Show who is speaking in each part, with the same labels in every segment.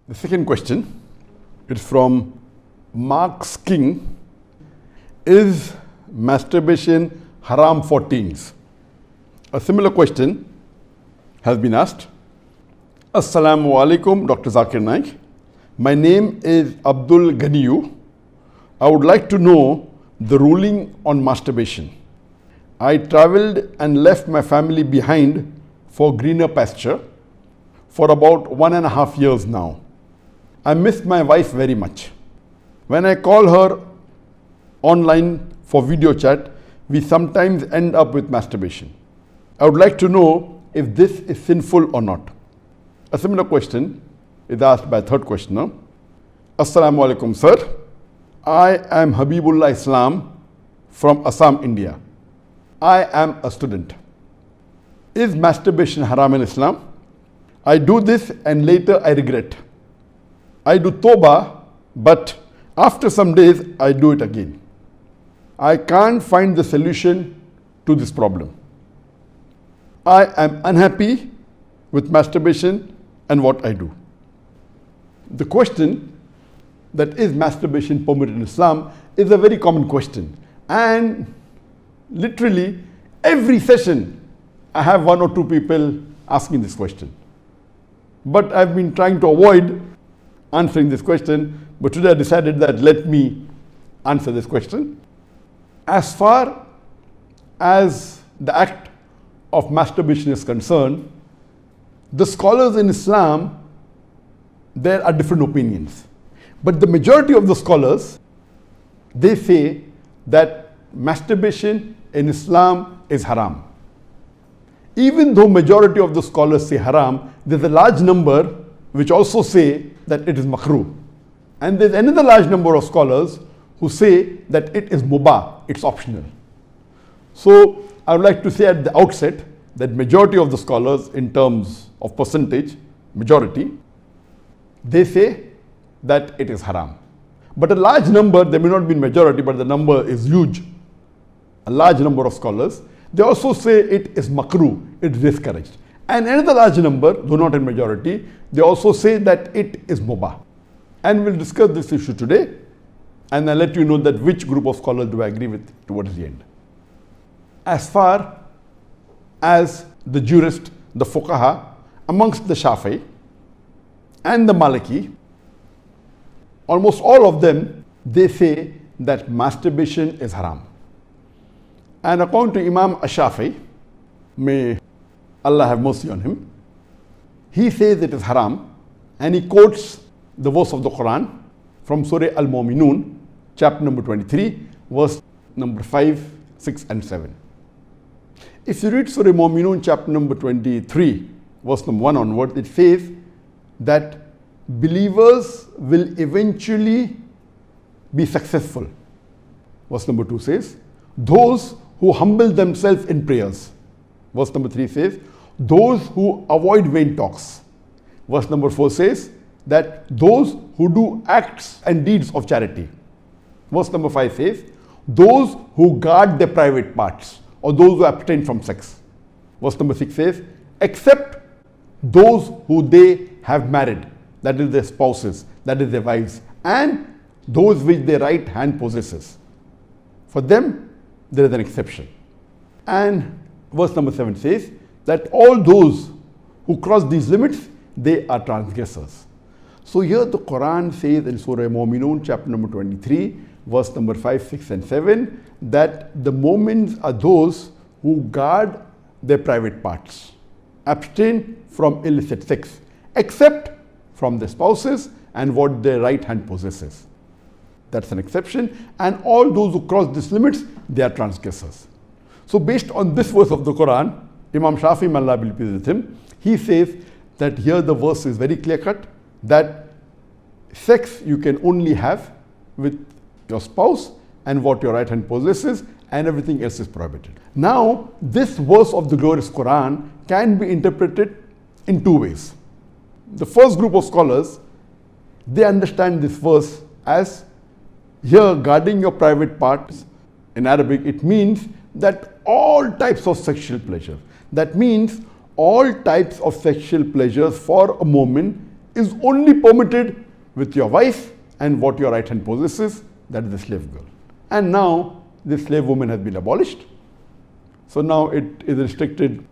Speaker 1: The second question is from Mark's King. Is masturbation haram for teens? A similar question has been asked. Assalamu alaikum, Dr. Zakir Naik. My name is Abdul Ganiyu. I would like to know the ruling on masturbation. I traveled and left my family behind for greener pasture for about 1.5 years now. I miss my wife very much. When I call her online for video chat, we sometimes end up with masturbation. I would like to know if this is sinful or not. A similar question is asked by a third questioner. Assalamu alaikum, sir. I am Habibullah Islam from Assam, India. I am a student. Is masturbation haram in Islam? I do this and later I regret. I do tawbah, but after some days I do it again. I can't find the solution to this problem. I am unhappy with masturbation and what I do. The question that is masturbation permitted in Islam is a very common question, and literally every session I have 1 or 2 people asking this question. But I've been trying to avoid answering this question, but today I decided that let me answer this question. As far as the act of masturbation is concerned, the scholars in Islam, there are different opinions. But the majority of the scholars, they say that masturbation in Islam is haram. Even though majority of the scholars say haram, there's a large number which also say that it is makrooh. And there's another large number of scholars who say that it is mubah, it's optional. So I would like to say at the outset that majority of the scholars, in terms of percentage, majority, they say that it is haram. But a large number, there may not be majority, but the number is huge. A large number of scholars, they also say it is makrooh, it is discouraged. And another large number, though not in majority, they also say that it is mubah. And we'll discuss this issue today, and I'll let you know that which group of scholars do I agree with towards the end. As far as the jurist, the fuqaha, amongst the Shafi'i and the Maliki, almost all of them, they say that masturbation is haram. And according to Imam Ash-Shafi'i, may Allah have mercy on him, he says it is haram, and he quotes the verse of the Quran from Surah Al-Mu'minun, chapter number 23, verse number 5, 6 and 7. If you read Surah Al-Mu'minun, chapter number 23, verse number 1 onward, it says that believers will eventually be successful. Verse number 2 says, those who humble themselves in prayers. Verse number 3 says, those who avoid vain talks. Verse number 4 says that those who do acts and deeds of charity. Verse number 5 says, those who guard their private parts, or those who abstain from sex. Verse number 6 says, except those who they have married, that is their spouses, that is their wives, and those which their right hand possesses. For them, there is an exception. And verse number 7 says that all those who cross these limits, they are transgressors. So here the Quran says in Surah Al-Mu'minun, chapter number 23, verse number 5, 6 and 7, that the mu'mins are those who guard their private parts, abstain from illicit sex, except from their spouses and what their right hand possesses. That's an exception. And all those who cross these limits, they are transgressors. So based on this verse of the Quran, Imam Shafi'i, may Allah be pleased with him, he says that here the verse is very clear cut, that sex you can only have with your spouse and what your right hand possesses, and everything else is prohibited. Now, this verse of the glorious Quran can be interpreted in 2 ways. The first group of scholars, they understand this verse as here guarding your private parts. In Arabic, it means that all types of sexual pleasure. That means all types of sexual pleasures for a moment is only permitted with your wife and what your right hand possesses, that is the slave girl. And now the slave woman has been abolished. So now it is restricted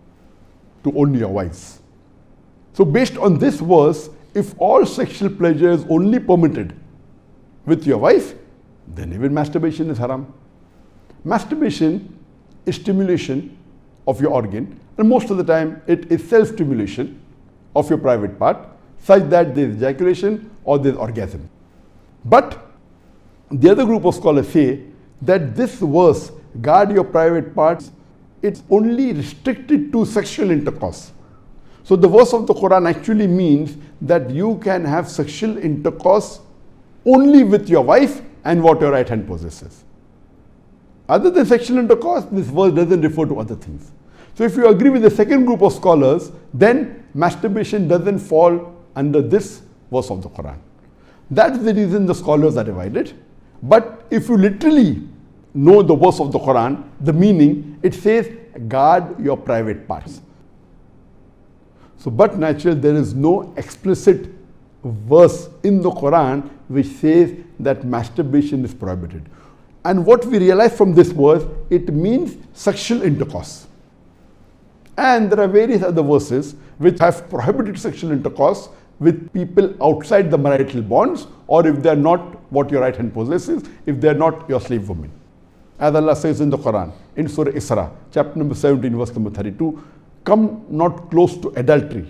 Speaker 1: to only your wives. So based on this verse, if all sexual pleasure is only permitted with your wife, then even masturbation is haram. Masturbation is stimulation of your organ, and most of the time it is self-stimulation of your private part, such that there is ejaculation or there is orgasm. But the other group of scholars say that this verse, guard your private parts, it's only restricted to sexual intercourse. So the verse of the Quran actually means that you can have sexual intercourse only with your wife and what your right hand possesses. Other than sexual intercourse, this verse doesn't refer to other things. So if you agree with the second group of scholars, then masturbation doesn't fall under this verse of the Quran. That's the reason the scholars are divided. But if you literally know the verse of the Quran, the meaning, it says, guard your private parts. So, but naturally, there is no explicit verse in the Quran which says that masturbation is prohibited. And what we realize from this verse, it means sexual intercourse. And there are various other verses which have prohibited sexual intercourse with people outside the marital bonds, or if they are not what your right hand possesses, if they are not your slave woman. As Allah says in the Quran, in Surah Isra, chapter number 17, verse number 32, come not close to adultery,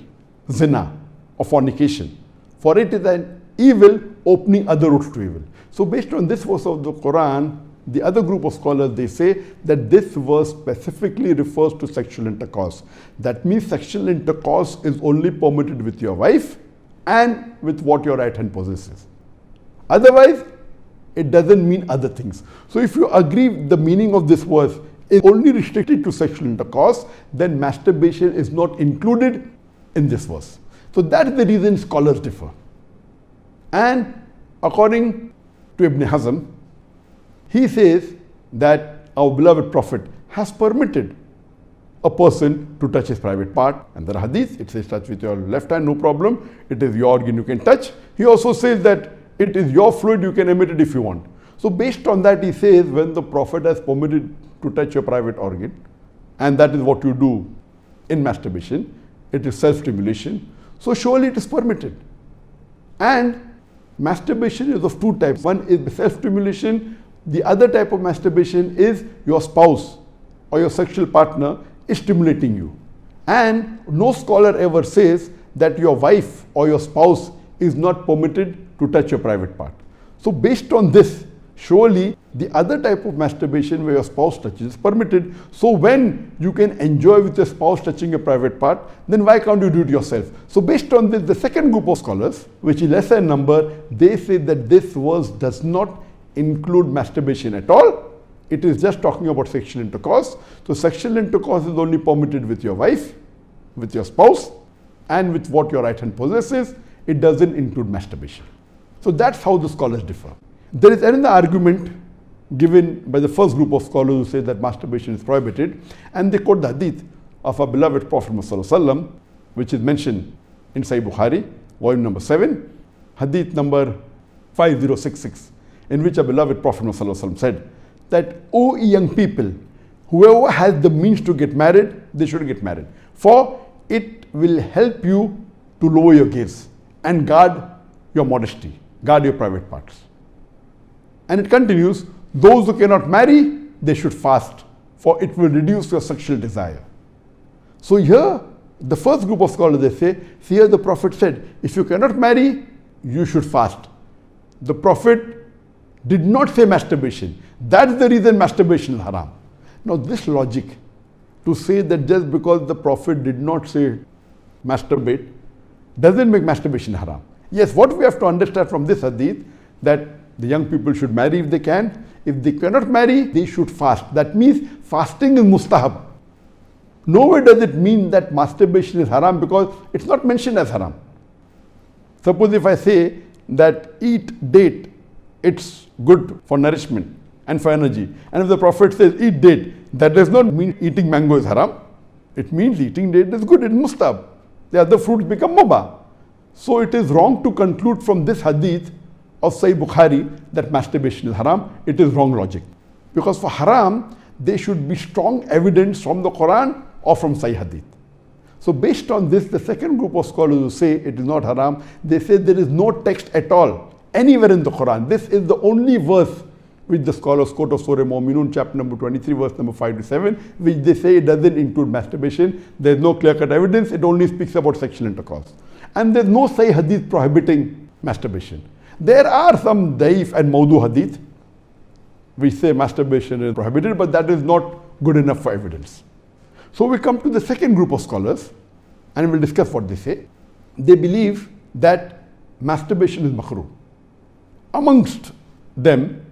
Speaker 1: zina, or fornication, for it is an evil opening other routes to evil. So based on this verse of the Quran, the other group of scholars, they say that this verse specifically refers to sexual intercourse. That means sexual intercourse is only permitted with your wife and with what your right hand possesses. Otherwise, it doesn't mean other things. So if you agree the meaning of this verse is only restricted to sexual intercourse, then masturbation is not included in this verse. So that's the reason scholars differ. And according to Ibn Hazm, he says that our beloved Prophet has permitted a person to touch his private part. And the Hadith, it says touch with your left hand, no problem. It is your organ, you can touch. He also says that it is your fluid, you can emit it if you want. So based on that, he says when the Prophet has permitted to touch your private organ, and that is what you do in masturbation, it is self-stimulation, so surely it is permitted. And masturbation is of two types. One is self-stimulation. The other type of masturbation is your spouse or your sexual partner is stimulating you. And no scholar ever says that your wife or your spouse is not permitted to touch your private part. So based on this, surely the other type of masturbation where your spouse touches is permitted. So when you can enjoy with your spouse touching your private part, then why can't you do it yourself? So based on this, the second group of scholars, which is lesser in number, they say that this verse does not include masturbation at all. It is just talking about sexual intercourse. So sexual intercourse is only permitted with your wife, with your spouse, and with what your right hand possesses. It doesn't include masturbation. So that's how the scholars differ. There is another argument given by the first group of scholars who say that masturbation is prohibited, and they quote the hadith of our beloved Prophet Muhammad, which is mentioned in Sahih Bukhari, volume number 7, hadith number 5066, in which our beloved Prophet Muhammad said that, O young people, whoever has the means to get married, they should get married, for it will help you to lower your gaze and guard your modesty, guard your private parts. And it continues, those who cannot marry, they should fast, for it will reduce your sexual desire. So here, the first group of scholars, they say, see, here the Prophet said, if you cannot marry, you should fast. The Prophet did not say masturbation. That's the reason masturbation is haram. Now this logic, to say that just because the Prophet did not say masturbate, doesn't make masturbation haram. Yes, what we have to understand from this hadith, that the young people should marry if they can. If they cannot marry, they should fast. That means fasting is mustahab. Nowhere does it mean that masturbation is haram, because it's not mentioned as haram. Suppose if I say that eat date, it's good for nourishment and for energy. And if the Prophet says eat date, that does not mean eating mango is haram. It means eating date is good, it's mustahab. The other fruits become mubah. So it is wrong to conclude from this hadith of Sahih Bukhari that masturbation is haram. It is wrong logic. Because for haram, there should be strong evidence from the Quran or from Sahih Hadith. So based on this, the second group of scholars who say it is not haram, they say there is no text at all anywhere in the Quran. This is the only verse which the scholars quote of Surah Mu'minun, chapter number 23, verse number 5 to 7, which they say it doesn't include masturbation. There is no clear-cut evidence. It only speaks about sexual intercourse. And there is no Sahih Hadith prohibiting masturbation. There are some Daif and Mawdu Hadith which say masturbation is prohibited, but that is not good enough for evidence. So we come to the second group of scholars and we'll discuss what they say. They believe that masturbation is makrooh. Amongst them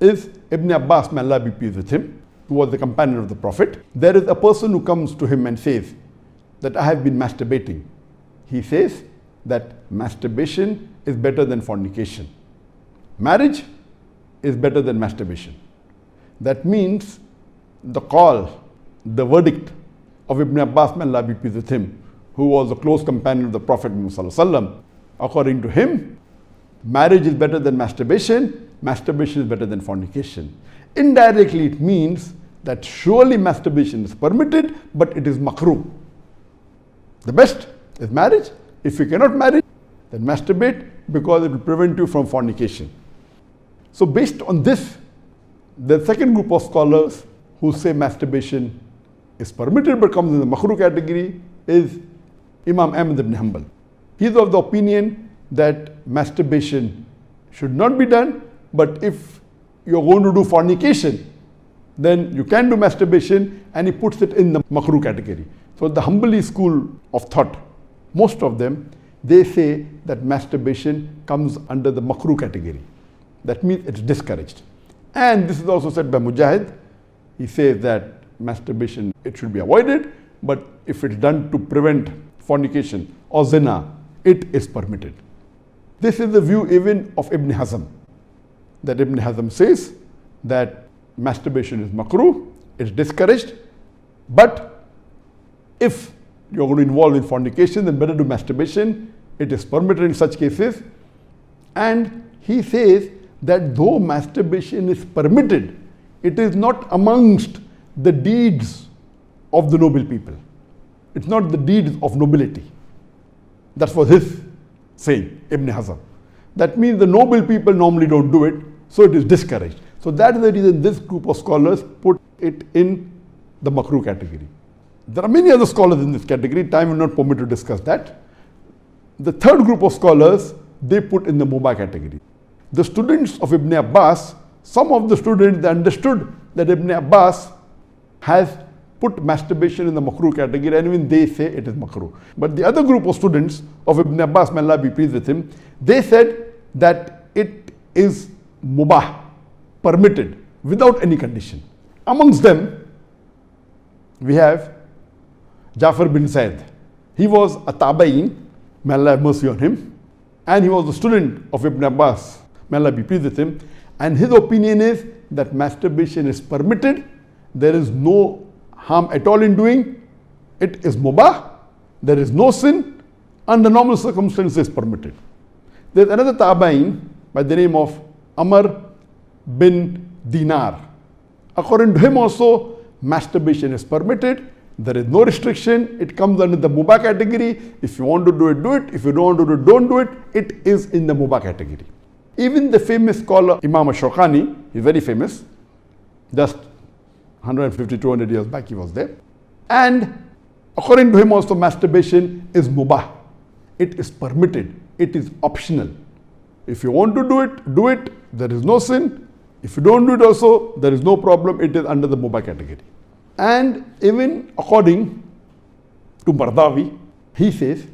Speaker 1: is Ibn Abbas, may Allah be pleased with him, who was the companion of the Prophet. There is a person who comes to him and says that I have been masturbating. He says that masturbation is better than fornication. Marriage is better than masturbation. That means the call, the verdict of Ibn Abbas, may Allah be pleased with him, who was a close companion of the Prophet Muhammad, according to him, marriage is better than masturbation, masturbation is better than fornication. Indirectly it means that surely masturbation is permitted, but it is makrooh. The best is marriage. If you cannot marry, then masturbate, because it will prevent you from fornication. So based on this, the second group of scholars who say masturbation is permitted but comes in the makrooh category is Imam Ahmad ibn Hanbal. He is of the opinion that masturbation should not be done, but if you're going to do fornication, then you can do masturbation, and he puts it in the makrooh category. So the Hanbali school of thought, most of them, they say that masturbation comes under the makrooh category. That means it's discouraged. And this is also said by Mujahid. He says that masturbation, it should be avoided, but if it's done to prevent fornication or zina, it is permitted. This is the view even of Ibn Hazm, that Ibn Hazm says that masturbation is makrooh, it's discouraged, but if you're going to involve in fornication, then better do masturbation, it is permitted in such cases. And he says that though masturbation is permitted, it is not amongst the deeds of the noble people. It's not the deeds of nobility. That was his saying, Ibn Hazm. That means the noble people normally don't do it, so it is discouraged. So that is the reason this group of scholars put it in the makrooh category. There are many other scholars in this category. Time will not permit to discuss that. The third group of scholars, they put in the mubah category. The students of Ibn Abbas, some of the students, they understood that Ibn Abbas has put masturbation in the makrooh category, and even they say it is makrooh. But the other group of students of Ibn Abbas, may Allah be pleased with him, they said that it is mubah, permitted, without any condition. Amongst them, we have Jafar bin Zaid. He was a tabain, may Allah have mercy on him, and he was a student of Ibn Abbas, may Allah be pleased with him, and his opinion is that masturbation is permitted, there is no harm at all in doing, it is mubah, there is no sin, under normal circumstances permitted. There is another tabain by the name of Amr bin Dinar. According to him also, masturbation is permitted, there is no restriction, it comes under the mubah category. If you want to do it, do it. If you don't want to do it, don't do it. It is in the mubah category. Even the famous scholar Imam Shawkani, he's very famous, just 150, 200 years back he was there. And according to him also, masturbation is mubah. It is permitted. It is optional. If you want to do it, do it. There is no sin. If you don't do it also, there is no problem. It is under the mubah category. And even according to Bardawi, he says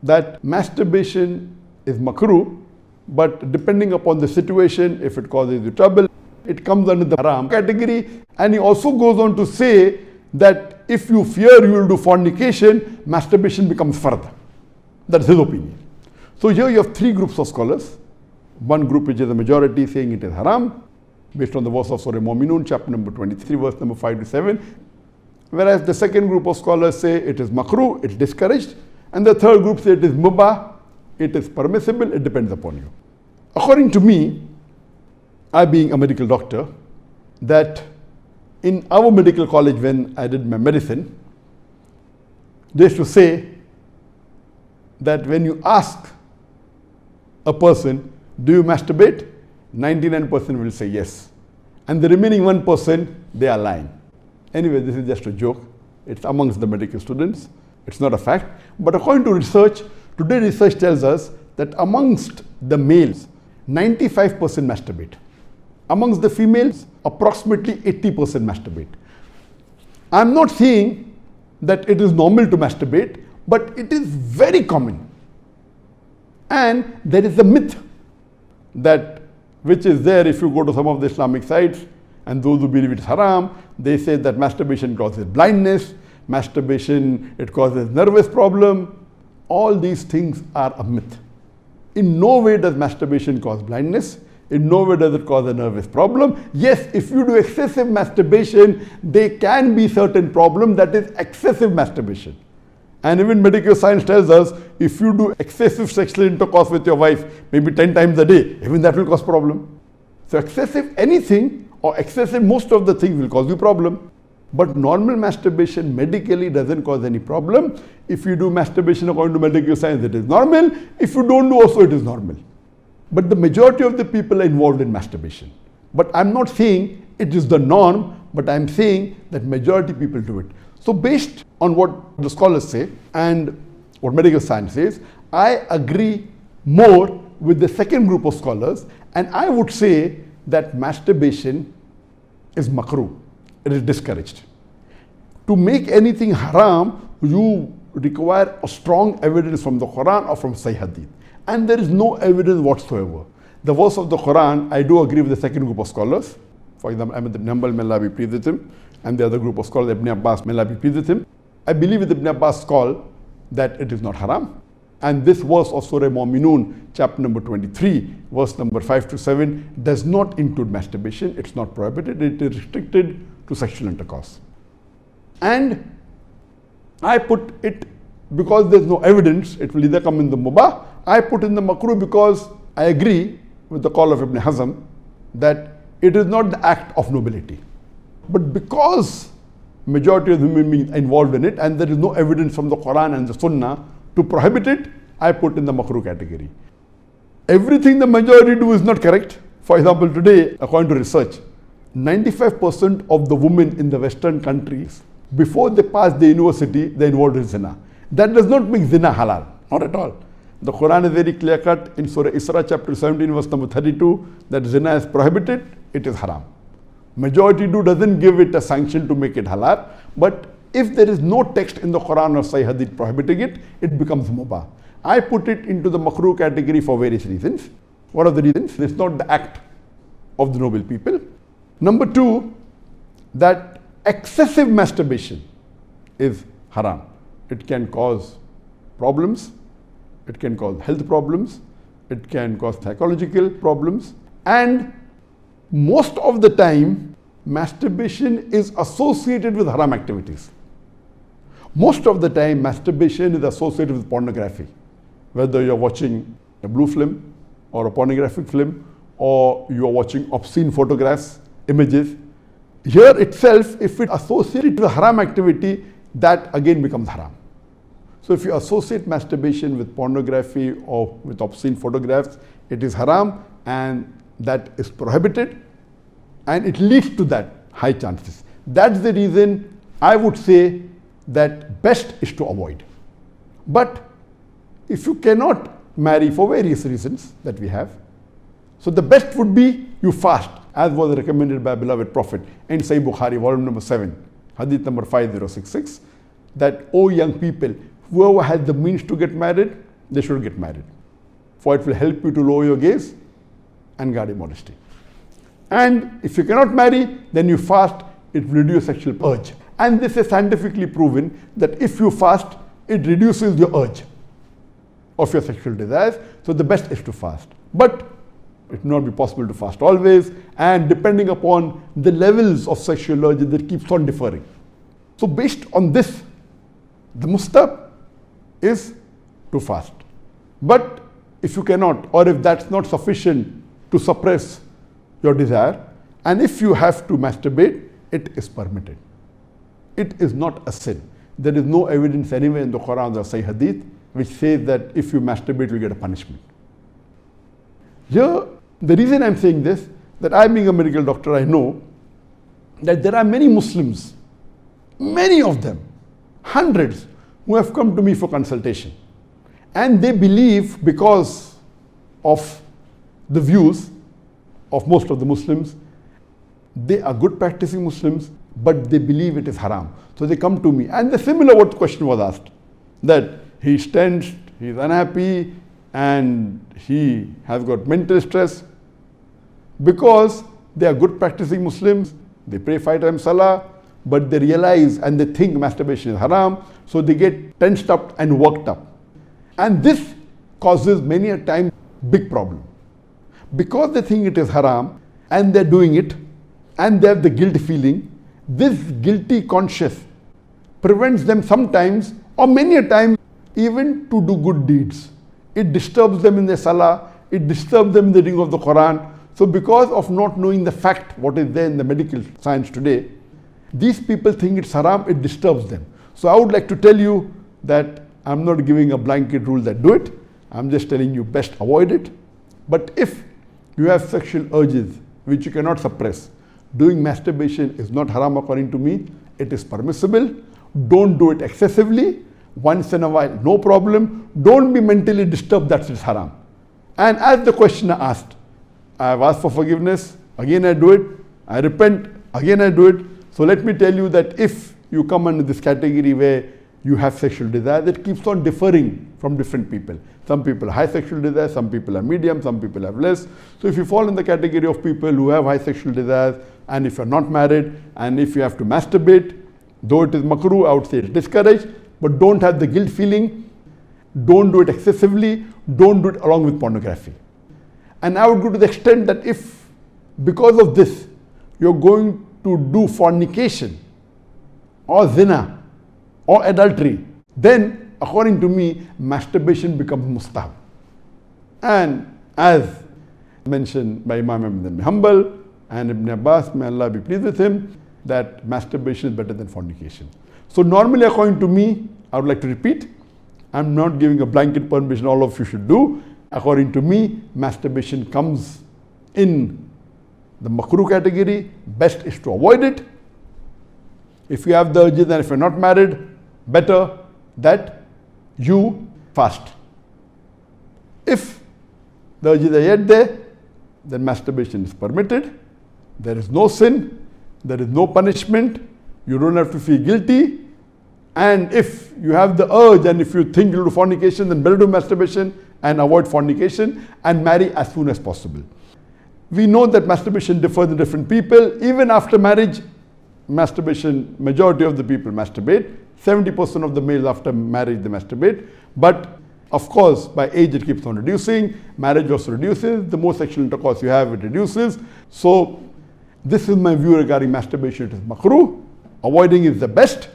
Speaker 1: that masturbation is makrooh, but depending upon the situation, if it causes you trouble, it comes under the haram category. And he also goes on to say that if you fear you will do fornication, masturbation becomes fard. That's his opinion. So here you have three groups of scholars. One group which is a majority saying it is haram, based on the verse of Surah Mu'minun, chapter number 23, verse number 5 to 7. Whereas the second group of scholars say it is makrooh, it's discouraged. And the third group say it is mubah, it is permissible, it depends upon you. According to me, I being a medical doctor, that in our medical college when I did my medicine, they used to say that when you ask a person, do you masturbate? 99% will say yes. And the remaining 1%, they are lying. Anyway, this is just a joke. It's amongst the medical students. It's not a fact. But according to research, today research tells us that amongst the males, 95% masturbate. Amongst the females, approximately 80% masturbate. I'm not saying that it is normal to masturbate, but it is very common. And there is a myth that which is there if you go to some of the Islamic sites, and those who believe it's haram, they say that masturbation causes blindness, masturbation, it causes nervous problem. All these things are a myth. In no way does masturbation cause blindness. In no way does it cause a nervous problem. Yes, if you do excessive masturbation, there can be certain problem, that is excessive masturbation. And even medical science tells us, if you do excessive sexual intercourse with your wife, maybe 10 times a day, even that will cause problem. So excessive anything or excessive most of the things will cause you problem. But normal masturbation medically doesn't cause any problem. If you do masturbation according to medical science, it is normal. If you don't do also, it is normal. But the majority of the people are involved in masturbation. But I'm not saying it is the norm, but I'm saying that majority people do it. So based on what the scholars say and what medical science says, I agree more with the second group of scholars, and I would say that masturbation is makrooh. It is discouraged. To make anything haram, you require a strong evidence from the Quran or from Sahih Hadith. And there is no evidence whatsoever. The verse of the Quran, I do agree with the second group of scholars. For example, Ahmad ibn Hanbal, may Allah be pleased with him, and the other group of scholars, Ibn Abbas, may Allah be pleased with him. I believe with Ibn Abbas' call that it is not haram. And this verse of Surah Mu'minun, chapter number 23, verse number 5 to 7, does not include masturbation. It's not prohibited. It is restricted to sexual intercourse. And I put it because there's no evidence, it will either come in the mubah. I put in the makrooh because I agree with the call of Ibn Hazm that it is not the act of nobility. But because majority of human beings are involved in it and there is no evidence from the Quran and the Sunnah to prohibit it, I put in the makrooh category. Everything the majority do is not correct. For example, today, according to research, 95% of the women in the Western countries, before they pass the university, they are involved in zina. That does not make zina halal, not at all. The Quran is very clear cut in Surah Isra chapter 17 verse number 32 that zina is prohibited, it is haram. Majority do doesn't give it a sanction to make it halal, but if there is no text in the Quran or Sahih Hadith prohibiting it, it becomes mubah. I put it into the makrooh category for various reasons. What are the reasons? It's not the act of the noble people. Number two, that excessive masturbation is haram. It can cause problems, it can cause health problems, it can cause psychological problems, and most of the time masturbation is associated with haram activities. Most of the time masturbation is associated with pornography, whether you're watching a blue film or a pornographic film, or you're watching obscene photographs, images. Here itself, if it associated with haram activity, that again becomes haram. So if you associate masturbation with pornography or with obscene photographs, it is haram and that is prohibited and it leads to that high chances. That's the reason I would say that best is to avoid. But if you cannot marry for various reasons that we have, so the best would be you fast, as was recommended by beloved Prophet in Sahih Bukhari, volume number 7, Hadith number 5066, that, O young people, whoever has the means to get married, they should get married. For it will help you to lower your gaze and guard your modesty. And if you cannot marry, then you fast, it will reduce sexual urge. And this is scientifically proven that if you fast, it reduces your urge of your sexual desires. So the best is to fast. But it will not be possible to fast always, and depending upon the levels of sexual urge, that keeps on differing. So based on this, the mustahab is to fast. But if you cannot, or if that's not sufficient to suppress your desire, and if you have to masturbate, it is permitted. It is not a sin. There is no evidence anywhere in the Quran or Sahih Hadith which says that if you masturbate, you'll get a punishment. Here, the reason I'm saying this, that I being a medical doctor, I know that there are many Muslims, many of them, hundreds, who have come to me for consultation. And they believe, because of the views of most of the Muslims, they are good practicing Muslims, but they believe it is haram. So they come to me. And the similar what question was asked, that he's tensed, he's unhappy, and he has got mental stress. Because they are good practicing Muslims, they pray 5 times salah, but they realize and they think masturbation is haram, so they get tensed up and worked up. And this causes many a time big problem. Because they think it is haram and they're doing it and they have the guilt feeling, this guilty conscience prevents them sometimes or many a time even to do good deeds. It disturbs them in their salah, it disturbs them in the reading of the Quran. So because of not knowing the fact, what is there in the medical science today, these people think it's haram, it disturbs them. So I would like to tell you that I'm not giving a blanket rule that do it. I'm just telling you best avoid it. But if you have sexual urges which you cannot suppress, doing masturbation is not haram according to me. It is permissible. Don't do it excessively. Once in a while, no problem. Don't be mentally disturbed that it's haram. And as the questioner asked, I have asked for forgiveness, again I do it, I repent, again I do it. So let me tell you that if you come under this category where you have sexual desire, that keeps on differing from different people. Some people have high sexual desire, some people are medium, some people have less. So if you fall in the category of people who have high sexual desires, and if you're not married, and if you have to masturbate, though it is makrooh, I would say it's discouraged, but don't have the guilt feeling, don't do it excessively, don't do it along with pornography. And I would go to the extent that if, because of this, you're going to do fornication, or zina, or adultery, then according to me, masturbation becomes mustahab. And as mentioned by Imam Ahmad bin Hanbal and Ibn Abbas, may Allah be pleased with him, that masturbation is better than fornication. So normally according to me, I would like to repeat, I'm not giving a blanket permission all of you should do. According to me, masturbation comes in the makrooh category. Best is to avoid it. If you have the urges and if you're not married, better that you fast. If the urges are yet there, then masturbation is permitted. There is no sin, there is no punishment, you don't have to feel guilty. And if you have the urge and if you think you'll do fornication, then better do masturbation and avoid fornication and marry as soon as possible. We know that masturbation differs in different people. Even after marriage, masturbation, majority of the people masturbate. 70% of the males after marriage they masturbate. But of course, by age it keeps on reducing. Marriage also reduces. The more sexual intercourse you have, it reduces. So this is my view regarding masturbation. It is makrooh. Avoiding is the best.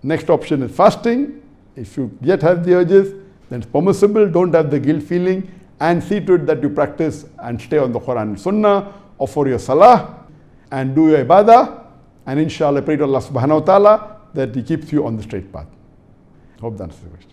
Speaker 1: Next option is fasting. If you yet have the urges, then it's permissible. Don't have the guilt feeling, and see to it that you practice and stay on the Quran and Sunnah, offer your salah and do your ibadah, and inshallah pray to Allah subhanahu wa ta'ala that He keeps you on the straight path. Hope that answers the question.